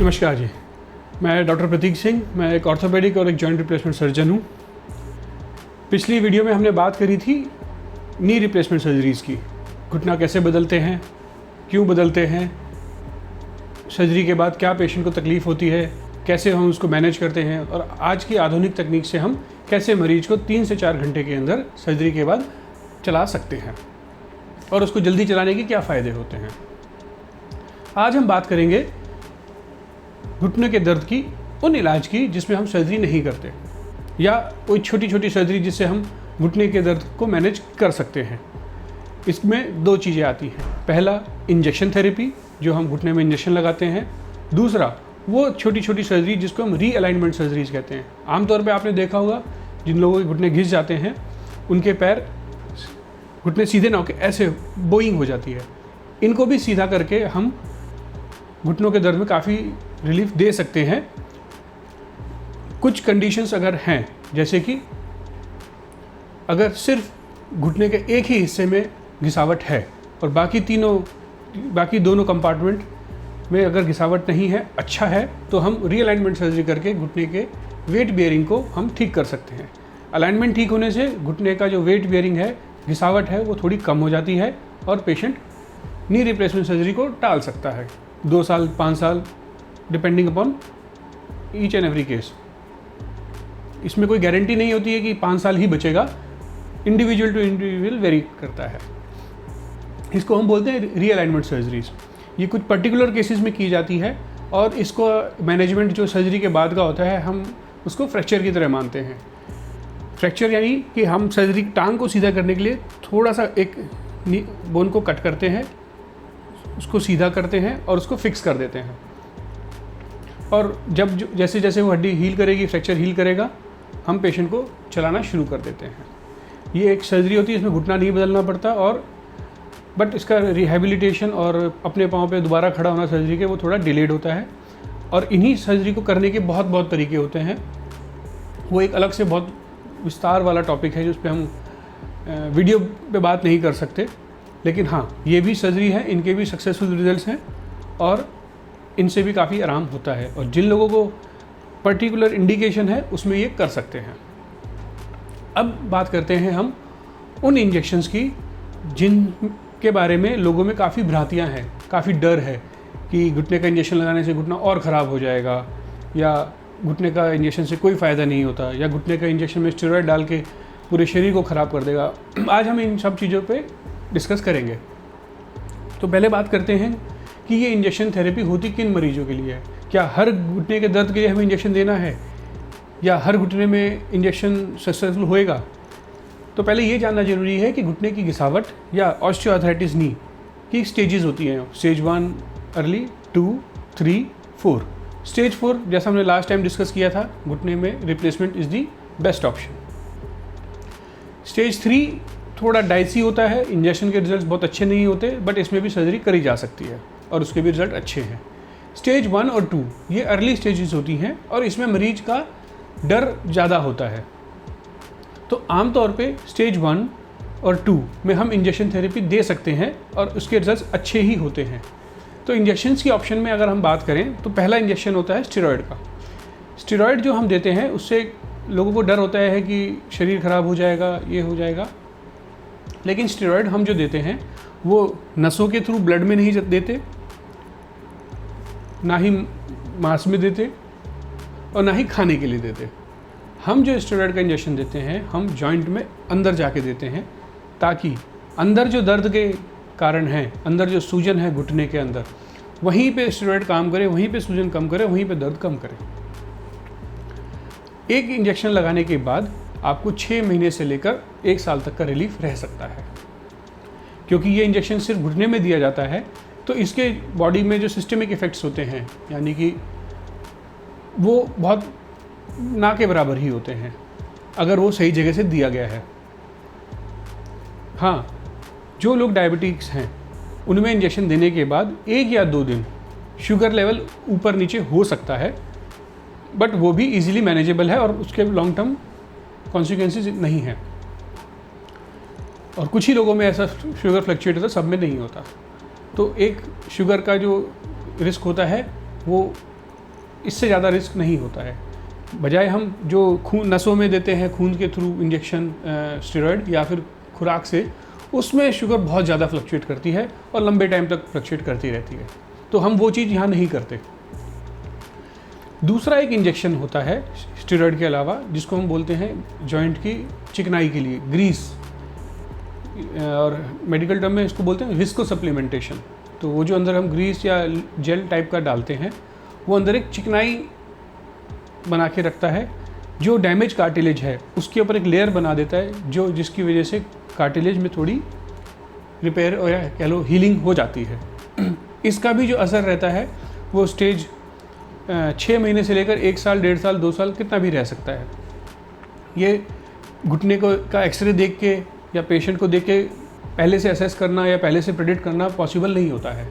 नमस्कार जी, मैं डॉक्टर प्रतीक सिंह। मैं एक ऑर्थोपेडिक और एक जॉइंट रिप्लेसमेंट सर्जन हूँ। पिछली वीडियो में हमने बात करी थी नी रिप्लेसमेंट सर्जरीज़ की। घुटना कैसे बदलते हैं, क्यों बदलते हैं, सर्जरी के बाद क्या पेशेंट को तकलीफ़ होती है, कैसे हम उसको मैनेज करते हैं, और आज की आधुनिक तकनीक से हम कैसे मरीज को 3 से 4 घंटे के अंदर सर्जरी के बाद चला सकते हैं और उसको जल्दी चलाने के क्या फ़ायदे होते हैं। आज हम बात करेंगे घुटने के दर्द की उन इलाज की जिसमें हम सर्जरी नहीं करते, या कोई छोटी छोटी सर्जरी जिससे हम घुटने के दर्द को मैनेज कर सकते हैं। इसमें 2 चीज़ें आती हैं। पहला, इंजेक्शन थेरेपी, जो हम घुटने में इंजेक्शन लगाते हैं। दूसरा, वो छोटी छोटी सर्जरी जिसको हम रीअलाइनमेंट सर्जरीज कहते हैं। आमतौर पे आपने देखा होगा, जिन लोगों के घुटने घिस जाते हैं उनके पैर घुटने सीधे ना होकर ऐसे बोइंग हो जाती है। इनको भी सीधा करके हम घुटनों के दर्द में काफ़ी रिलीफ दे सकते हैं। कुछ कंडीशंस अगर हैं, जैसे कि अगर सिर्फ घुटने के एक ही हिस्से में घिसावट है और बाकी दोनों कंपार्टमेंट में अगर घिसावट नहीं है, अच्छा है, तो हम रीअलाइनमेंट सर्जरी करके घुटने के वेट बियरिंग को हम ठीक कर सकते हैं। अलाइनमेंट ठीक होने से घुटने का जो वेट बियरिंग है, घिसावट है, वो थोड़ी कम हो जाती है और पेशेंट नी रिप्लेसमेंट सर्जरी को टाल सकता है 2 साल 5 साल, depending upon each and every case. इसमें कोई गारंटी नहीं होती है कि 5 साल ही बचेगा, इंडिविजुअल टू इंडिविजुअल वेरी करता है। इसको हम बोलते हैं रीअलाइनमेंट सर्जरीज। ये कुछ पर्टिकुलर केसेस में की जाती है और इसको मैनेजमेंट जो सर्जरी के बाद का होता है, हम उसको फ्रैक्चर की तरह मानते हैं। फ्रैक्चर यानी कि हम सर्जरी टांग को सीधा करने के लिए थोड़ा सा एक बोन को कट करते हैं, उसको सीधा करते हैं और उसको फिक्स कर देते हैं। और जैसे जैसे वो हड्डी हील करेगी, फ्रैक्चर हील करेगा, हम पेशेंट को चलाना शुरू कर देते हैं। ये एक सर्जरी होती है, इसमें घुटना नहीं बदलना पड़ता, और बट इसका रिहेबिलिटेशन और अपने पाँव पे दोबारा खड़ा होना सर्जरी के, वो थोड़ा डिलेड होता है। और इन्हीं सर्जरी को करने के बहुत तरीके होते हैं। वो एक अलग से बहुत विस्तार वाला टॉपिक है, जिस पे हम वीडियो पे बात नहीं कर सकते। लेकिन हाँ, ये भी सर्जरी है, इनके भी सक्सेसफुल रिजल्ट्स हैं और इनसे भी काफ़ी आराम होता है। और जिन लोगों को पर्टिकुलर इंडिकेशन है, उसमें ये कर सकते हैं। अब बात करते हैं हम उन इंजेक्शन्स की जिनके बारे में लोगों में काफ़ी भ्रांतियाँ हैं, काफ़ी डर है कि घुटने का इंजेक्शन लगाने से घुटना और ख़राब हो जाएगा, या घुटने का इंजेक्शन से कोई फ़ायदा नहीं होता, या घुटने का इंजेक्शन में स्टेरॉयड डाल के पूरे शरीर को ख़राब कर देगा। आज हम इन सब चीज़ों पे डिस्कस करेंगे। तो पहले बात करते हैं कि ये इंजेक्शन थेरेपी होती किन मरीजों के लिए है। क्या हर घुटने के दर्द के लिए हमें इंजेक्शन देना है, या हर घुटने में इंजेक्शन सक्सेसफुल होएगा? तो पहले ये जानना जरूरी है कि घुटने की घिसावट या ऑस्टियोआर्थराइटिस नी की स्टेजेस होती हैं। Stage 1 early, 2, 3, 4। स्टेज 4 जैसा हमने लास्ट टाइम डिस्कस किया था, घुटने में replacement is the best option. Stage 3 थोड़ा डाइसी होता है, इंजेक्शन के रिजल्ट बहुत अच्छे नहीं होते, बट इसमें भी सर्जरी करी जा सकती है और उसके भी रिजल्ट अच्छे हैं। स्टेज 1 और 2 ये अर्ली स्टेजेस होती हैं और इसमें मरीज का डर ज़्यादा होता है। तो आमतौर पे स्टेज 1 और 2 में हम इंजेक्शन थेरेपी दे सकते हैं और उसके रिजल्ट अच्छे ही होते हैं। तो इंजेक्शन्स की ऑप्शन में अगर हम बात करें, तो पहला इंजेक्शन होता है स्टेरॉयड का। स्टेरॉयड जो हम देते हैं, उससे लोगों को डर होता है कि शरीर ख़राब हो जाएगा, ये हो जाएगा। लेकिन स्टेरॉयड हम जो देते हैं वो नसों के थ्रू ब्लड में नहीं देते, ना ही मांस में देते, और ना ही खाने के लिए देते। हम जो स्टेरॉयड का इंजेक्शन देते हैं, हम जॉइंट में अंदर जाके देते हैं, ताकि अंदर जो दर्द के कारण है, अंदर जो सूजन है घुटने के अंदर, वहीं पे स्टेरॉयड काम करे, वहीं पे सूजन कम करे, वहीं पे दर्द कम करे। एक इंजेक्शन लगाने के बाद आपको 6 महीने से लेकर 1 साल तक का रिलीफ रह सकता है। क्योंकि ये इंजेक्शन सिर्फ घुटने में दिया जाता है, तो इसके बॉडी में जो सिस्टमिक इफ़ेक्ट्स होते हैं, यानी कि वो बहुत ना के बराबर ही होते हैं अगर वो सही जगह से दिया गया है। हाँ, जो लोग डायबिटिक्स हैं, उनमें इंजेक्शन देने के बाद 1 या 2 दिन शुगर लेवल ऊपर नीचे हो सकता है, बट वो भी इजीली मैनेजेबल है और उसके लॉन्ग टर्म कॉन्सिक्वेंसेस नहीं है। और कुछ ही लोगों में ऐसा शुगर फ्लक्चुएट होता है, सब में नहीं होता। तो एक शुगर का जो रिस्क होता है वो इससे ज़्यादा रिस्क नहीं होता है। बजाय हम जो खून नसों में देते हैं खून के थ्रू इंजेक्शन स्टेरॉयड या फिर खुराक से, उसमें शुगर बहुत ज़्यादा फ्लक्चुएट करती है और लंबे टाइम तक फ्लक्चुएट करती रहती है। तो हम वो चीज़ यहाँ नहीं करते। दूसरा एक इंजेक्शन होता है स्टेरॉयड के अलावा, जिसको हम बोलते हैं जॉइंट की चिकनाई के लिए, ग्रीस, और मेडिकल टर्म में इसको बोलते हैं विस्को सप्लीमेंटेशन। तो वो जो अंदर हम ग्रीस या जेल टाइप का डालते हैं, वो अंदर एक चिकनाई बना के रखता है, जो डैमेज कार्टिलेज है उसके ऊपर एक लेयर बना देता है, जो जिसकी वजह से कार्टिलेज में थोड़ी रिपेयर और या कह लो हीलिंग हो जाती है। इसका भी जो असर रहता है वो स्टेज 6 महीने से लेकर 1 साल, 1.5 साल, 2 साल कितना भी रह सकता है। ये घुटने को का एक्सरे देख के या पेशेंट को देख के पहले से असेस करना या पहले से प्रेडिक्ट करना पॉसिबल नहीं होता है,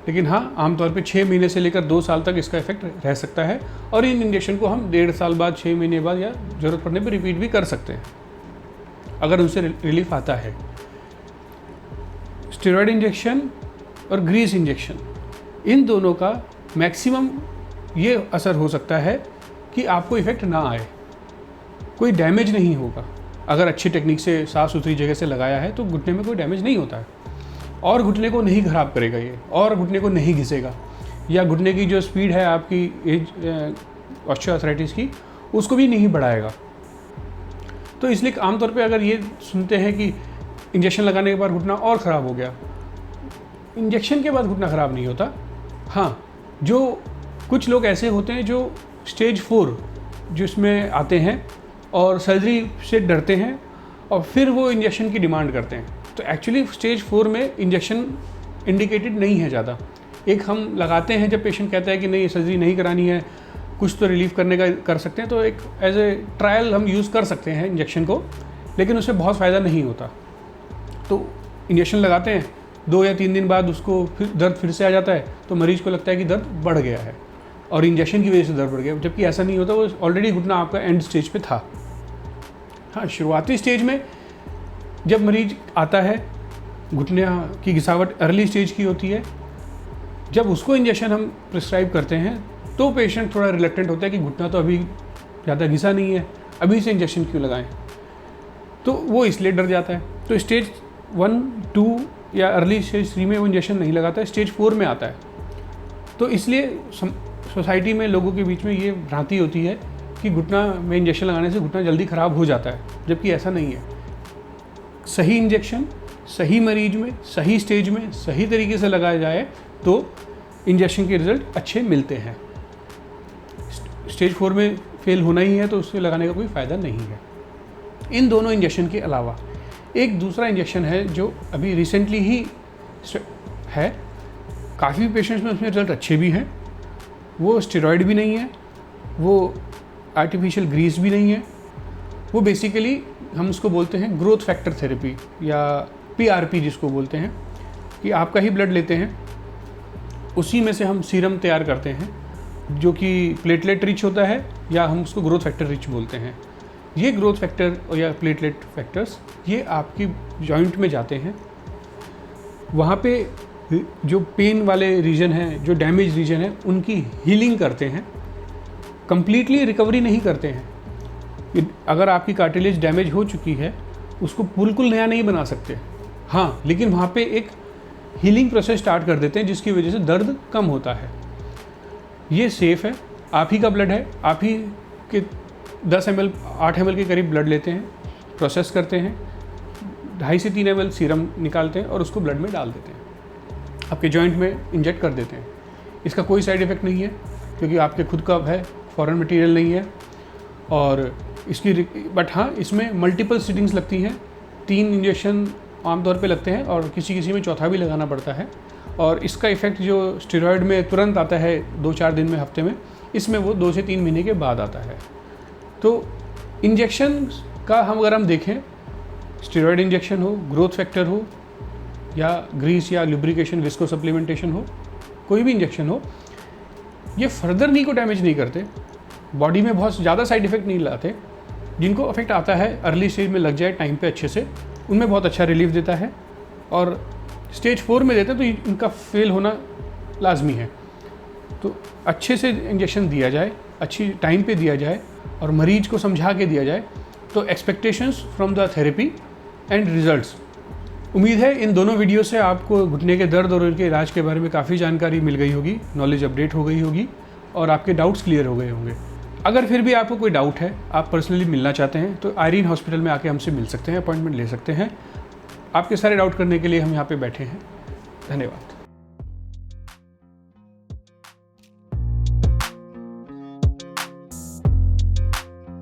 लेकिन हाँ आमतौर पे 6 महीने से लेकर 2 साल तक इसका इफेक्ट रह सकता है। और इन इंजेक्शन को हम 1.5 साल बाद, 6 महीने बाद या ज़रूरत पड़ने पर रिपीट भी कर सकते हैं अगर उनसे रिलीफ आता है। स्टेरॉयड इंजेक्शन और ग्रीस इंजेक्शन, इन दोनों का मैक्सिमम ये असर हो सकता है कि आपको इफ़ेक्ट ना आए, कोई डैमेज नहीं होगा। अगर अच्छी टेक्निक से साफ़ सुथरी जगह से लगाया है तो घुटने में कोई डैमेज नहीं होता है, और घुटने को नहीं ख़राब करेगा ये, और घुटने को नहीं घिसेगा, या घुटने की जो स्पीड है आपकी एज ऑस्टियोआर्थराइटिस की, उसको भी नहीं बढ़ाएगा। तो इसलिए आमतौर पे अगर ये सुनते हैं कि इंजेक्शन लगाने के बाद घुटना और ख़राब हो गया, इंजेक्शन के बाद घुटना ख़राब नहीं होता। हाँ, जो कुछ लोग ऐसे होते हैं जो स्टेज 4 जिसमें आते हैं और सर्जरी से डरते हैं और फिर वो इंजेक्शन की डिमांड करते हैं। तो एक्चुअली स्टेज 4 में इंजेक्शन इंडिकेटेड नहीं है ज़्यादा। एक हम लगाते हैं जब पेशेंट कहता है कि नहीं सर्जरी नहीं करानी है, कुछ तो रिलीफ करने का कर सकते हैं, तो एक एज ए ट्रायल हम यूज़ कर सकते हैं इंजेक्शन को, लेकिन उससे बहुत फ़ायदा नहीं होता। तो इंजेक्शन लगाते हैं, 2 या 3 दिन बाद उसको फिर दर्द फिर से आ जाता है, तो मरीज़ को लगता है कि दर्द बढ़ गया है और इंजेक्शन की वजह से दर्द बढ़ गया, जबकि ऐसा नहीं होता। वो ऑलरेडी घुटना आपका एंड स्टेज पे था। हाँ, शुरुआती स्टेज में जब मरीज आता है, घुटने की घिसावट अर्ली स्टेज की होती है, जब उसको इंजेक्शन हम प्रिस्क्राइब करते हैं तो पेशेंट थोड़ा रिलेक्टेंट होता है कि घुटना तो अभी ज़्यादा घिसा नहीं है, अभी से इंजेक्शन क्यों लगाएं, तो वो इसलिए डर जाता है। तो स्टेज 1, 2 या अर्ली स्टेज 3 में वो इंजेक्शन नहीं लगाता है, स्टेज 4 में आता है। तो इसलिए सोसाइटी में लोगों के बीच में ये भ्रांति होती है कि घुटना में इंजेक्शन लगाने से घुटना जल्दी ख़राब हो जाता है, जबकि ऐसा नहीं है। सही इंजेक्शन सही मरीज में, सही स्टेज में, सही तरीके से लगाया जाए तो इंजेक्शन के रिज़ल्ट अच्छे मिलते हैं। स्टेज 4 में फेल होना ही है तो उससे लगाने का कोई फ़ायदा नहीं है। इन दोनों इंजेक्शन के अलावा एक दूसरा इंजेक्शन है जो अभी रिसेंटली ही है, काफ़ी पेशेंट्स में उसमें रिज़ल्ट अच्छे भी हैं। वो स्टेरॉयड भी नहीं है, वो आर्टिफिशियल ग्रीस भी नहीं है, वो बेसिकली हम उसको बोलते हैं ग्रोथ फैक्टर थेरेपी या PRP जिसको बोलते हैं, कि आपका ही ब्लड लेते हैं, उसी में से हम सीरम तैयार करते हैं जो कि प्लेटलेट रिच होता है, या हम उसको ग्रोथ फैक्टर रिच बोलते हैं। ये ग्रोथ फैक्टर या प्लेटलेट फैक्टर्स ये आपकी जॉइंट में जाते हैं, वहाँ पे जो पेन वाले रीजन हैं, जो डैमेज रीजन है, उनकी हीलिंग करते हैं, कंप्लीटली रिकवरी नहीं करते हैं। अगर आपकी कार्टिलेज डैमेज हो चुकी है उसको बिल्कुल नया नहीं बना सकते, हाँ, लेकिन वहाँ पे एक हीलिंग प्रोसेस स्टार्ट कर देते हैं जिसकी वजह से दर्द कम होता है। ये सेफ़ है, आप ही का ब्लड है, आप ही के 10 ml 8 ml के करीब ब्लड लेते हैं, प्रोसेस करते हैं, 2.5 से 3 ml सीरम निकालते हैं और उसको ब्लड में डाल देते हैं, आपके जॉइंट में इंजेक्ट कर देते हैं। इसका कोई साइड इफ़ेक्ट नहीं है क्योंकि आपके खुद का है, फॉरेन मटेरियल नहीं है। और इसकी बट हाँ, इसमें मल्टीपल सिटिंग्स लगती हैं, 3 इंजेक्शन आमतौर पे लगते हैं और किसी किसी में चौथा भी लगाना पड़ता है। और इसका इफ़ेक्ट जो स्टेरॉयड में तुरंत आता है 2-4 दिन में, हफ्ते में, इसमें वो 2 से 3 महीने के बाद आता है। तो इंजेक्शन का अगर हम देखें, स्टेरॉयड इंजेक्शन हो, ग्रोथ फैक्टर हो, या ग्रीस या लुब्रिकेशन विस्को सप्लीमेंटेशन हो, कोई भी इंजेक्शन हो, ये फर्दर नी को डैमेज नहीं करते, बॉडी में बहुत ज़्यादा साइड इफ़ेक्ट नहीं लाते। जिनको अफेक्ट आता है अर्ली स्टेज में लग जाए टाइम पे अच्छे से, उनमें बहुत अच्छा रिलीफ देता है। और स्टेज 4 में देते हैं तो इनका फेल होना लाजमी है। तो अच्छे से इंजेक्शन दिया जाए, अच्छी टाइम पे दिया जाए और मरीज को समझा के दिया जाए, तो expectations from the therapy and results. उम्मीद है इन दोनों वीडियो से आपको घुटने के दर्द और उनके इलाज के बारे में काफ़ी जानकारी मिल गई होगी, नॉलेज अपडेट हो गई होगी और आपके डाउट्स क्लियर हो गए होंगे। अगर फिर भी आपको कोई डाउट है, आप पर्सनली मिलना चाहते हैं, तो आयरीन हॉस्पिटल में आके हमसे मिल सकते हैं, अपॉइंटमेंट ले सकते हैं। आपके सारे डाउट करने के लिए हम यहाँ पे बैठे हैं। धन्यवाद।